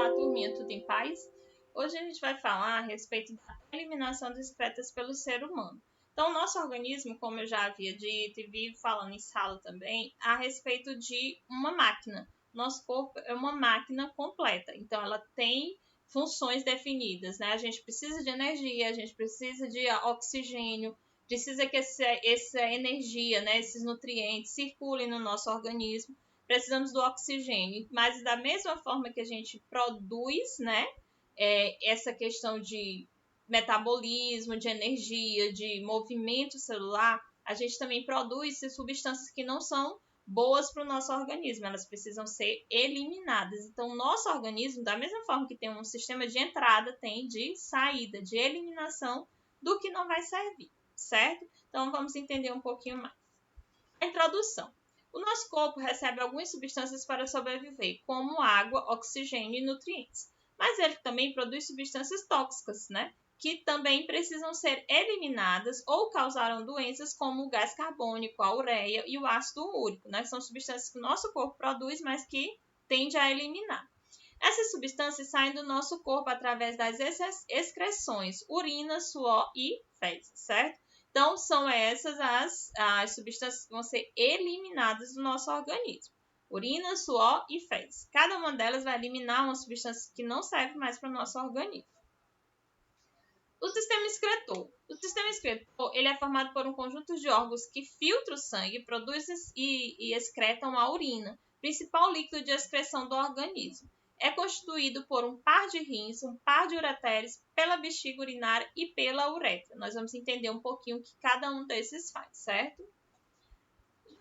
Olá, turminha, tudo em paz? Hoje a gente vai falar a respeito da eliminação de excretas pelo ser humano. Então, o nosso organismo, como eu já havia dito e vivo falando em sala também, a respeito de uma máquina. Nosso corpo é uma máquina completa, então ela tem funções definidas, né? A gente precisa de energia, a gente precisa de oxigênio, precisa que essa energia, né, esses nutrientes circulem no nosso organismo. Precisamos do oxigênio, mas da mesma forma que a gente produz, né, essa questão de metabolismo, de energia, de movimento celular, a gente também produz substâncias que não são boas para o nosso organismo, elas precisam ser eliminadas. Então, o nosso organismo, da mesma forma que tem um sistema de entrada, tem de saída, de eliminação do que não vai servir, certo? Então, vamos entender um pouquinho mais. A introdução. O nosso corpo recebe algumas substâncias para sobreviver, como água, oxigênio e nutrientes. Mas ele também produz substâncias tóxicas, né? Que também precisam ser eliminadas ou causarão doenças como o gás carbônico, a ureia e o ácido úrico, né? São substâncias que o nosso corpo produz, mas que tende a eliminar. Essas substâncias saem do nosso corpo através das excreções, urina, suor e fezes, certo? Então, são essas as substâncias que vão ser eliminadas do nosso organismo. Urina, suor e fezes. Cada uma delas vai eliminar uma substância que não serve mais para o nosso organismo. O sistema excretor. O sistema excretor ele é formado por um conjunto de órgãos que filtram o sangue, produzem e excretam a urina, principal líquido de excreção do organismo. É constituído por um par de rins, um par de ureteres, pela bexiga urinária e pela uretra. Nós vamos entender um pouquinho o que cada um desses faz, certo?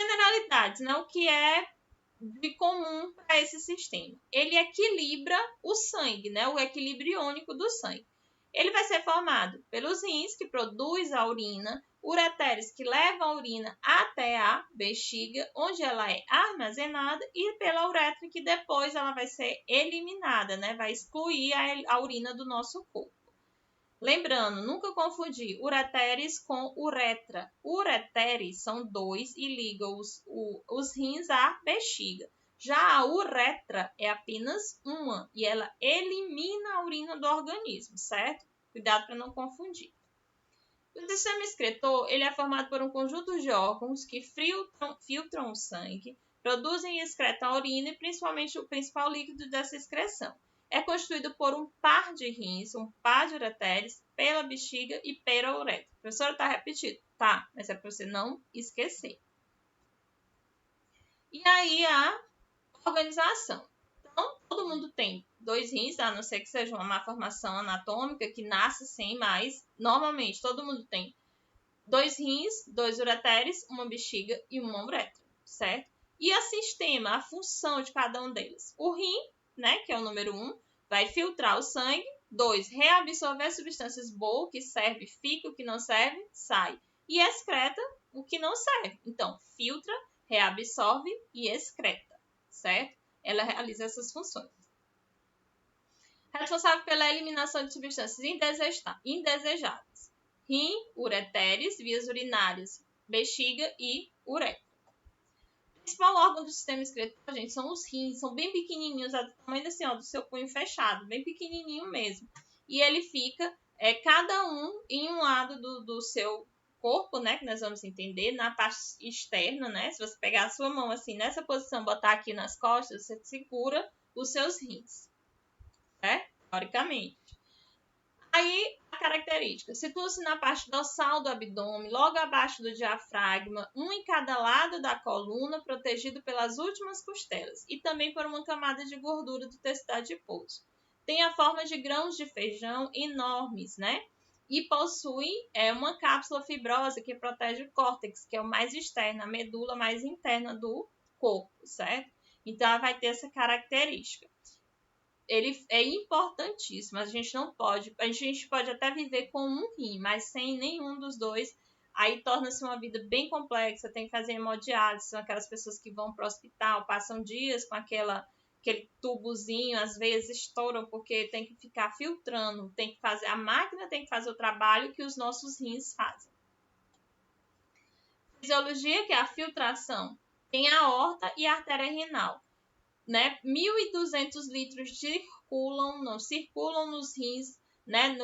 Generalidades, né? O que é de comum para esse sistema? Ele equilibra o sangue, né? O equilíbrio iônico do sangue. Ele vai ser formado pelos rins, que produz a urina, ureteres, que levam a urina até a bexiga, onde ela é armazenada, e pela uretra, que depois ela vai ser eliminada, né? Vai excluir a urina do nosso corpo. Lembrando, nunca confundir ureteres com uretra. Ureteres são dois e ligam os rins à bexiga. Já a uretra é apenas uma e ela elimina a urina do organismo, certo? Cuidado para não confundir. O sistema excretor ele é formado por um conjunto de órgãos que filtram o sangue, produzem e excretam a urina e principalmente o principal líquido dessa excreção. É constituído por um par de rins, um par de ureteres, pela bexiga e pela uretra. A professora está repetindo? Tá, mas é para você não esquecer. E aí a organização. Então, todo mundo tem dois rins, a não ser que seja uma má formação anatômica, que nasce sem, mas normalmente todo mundo tem dois rins, dois ureteres, uma bexiga e uma uretra, certo? E a sistema, a função de cada um deles. O rim, né, que é o número 1, vai filtrar o sangue. 2, reabsorver substâncias boas, o que serve fica, o que não serve sai. E excreta o que não serve. Então, filtra, reabsorve e excreta, certo? Ela realiza essas funções. Responsável pela eliminação de substâncias indesejadas. Rim, ureteres, vias urinárias, bexiga e uretra. O principal órgão do sistema excretor, gente, são os rins. São bem pequenininhos, do tamanho assim, ó, do seu punho fechado. Bem pequenininho mesmo. E ele fica, cada um em um lado do seu corpo, né, que nós vamos entender, na parte externa, né? Se você pegar a sua mão assim, nessa posição, botar aqui nas costas, você segura os seus rins, né? Teoricamente. Aí, a característica. Situa-se na parte dorsal do abdômen, logo abaixo do diafragma, um em cada lado da coluna, protegido pelas últimas costelas, e também por uma camada de gordura do tecido adiposo. Tem a forma de grãos de feijão enormes, né? E possui uma cápsula fibrosa que protege o córtex, que é o mais externo, a medula mais interna do corpo, certo? Então, ela vai ter essa característica. Ele é importantíssimo, a gente pode até viver com um rim, mas sem nenhum dos dois, aí torna-se uma vida bem complexa, tem que fazer hemodiálise, são aquelas pessoas que vão para o hospital, passam dias com aquele tubozinho, às vezes estouram porque tem que ficar filtrando, a máquina tem que fazer o trabalho que os nossos rins fazem. Fisiologia, que é a filtração, tem a aorta e a artéria renal. né, 1.200 litros circulam nos rins, né,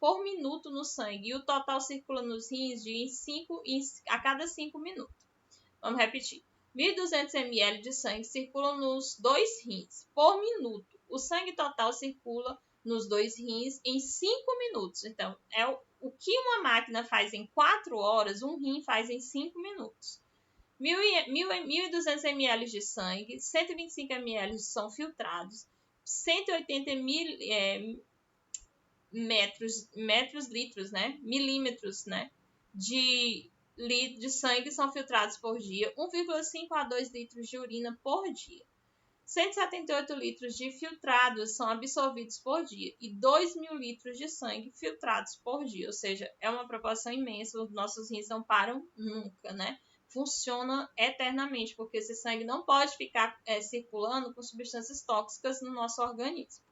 por minuto no sangue. E o total circula nos rins a cada 5 minutos. Vamos repetir. 1.200 ml de sangue circulam nos 2 rins por minuto. O sangue total circula nos 2 rins em 5 minutos. Então, o que uma máquina faz em 4 horas, um rim faz em 5 minutos. 1.200 ml de sangue, 125 ml são filtrados, 180 milímetros, né, de sangue são filtrados por dia, 1,5 a 2 litros de urina por dia. 178 litros de filtrados são absorvidos por dia e 2.000 litros de sangue filtrados por dia, ou seja, é uma proporção imensa, os nossos rins não param nunca, né? Funciona eternamente, porque esse sangue não pode ficar circulando com substâncias tóxicas no nosso organismo.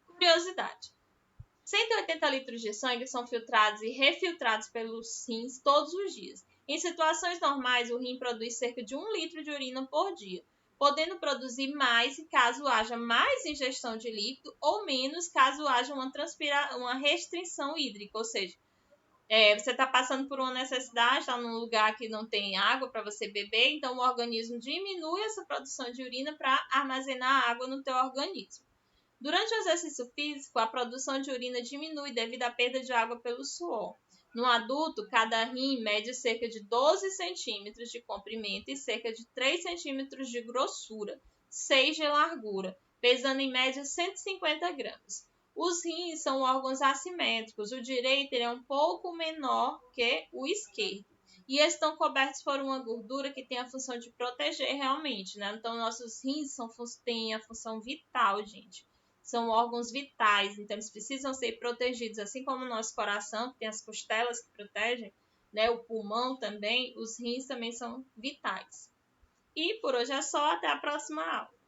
Curiosidade. 180 litros de sangue são filtrados e refiltrados pelos rins todos os dias. Em situações normais, o rim produz cerca de 1 litro de urina por dia, podendo produzir mais caso haja mais ingestão de líquido ou menos caso haja uma restrição hídrica, ou seja, você está passando por uma necessidade, está num lugar que não tem água para você beber, então o organismo diminui essa produção de urina para armazenar água no teu organismo. Durante o exercício físico, a produção de urina diminui devido à perda de água pelo suor. No adulto, cada rim mede cerca de 12 centímetros de comprimento e cerca de 3 centímetros de grossura, 6 de largura, pesando em média 150 gramas. Os rins são órgãos assimétricos, o direito é um pouco menor que o esquerdo. E estão cobertos por uma gordura que tem a função de proteger realmente, né? Então, nossos rins têm a função vital, gente. São órgãos vitais, então eles precisam ser protegidos, assim como o nosso coração, que tem as costelas que protegem, né? O pulmão também, os rins também são vitais. E por hoje é só, até a próxima aula.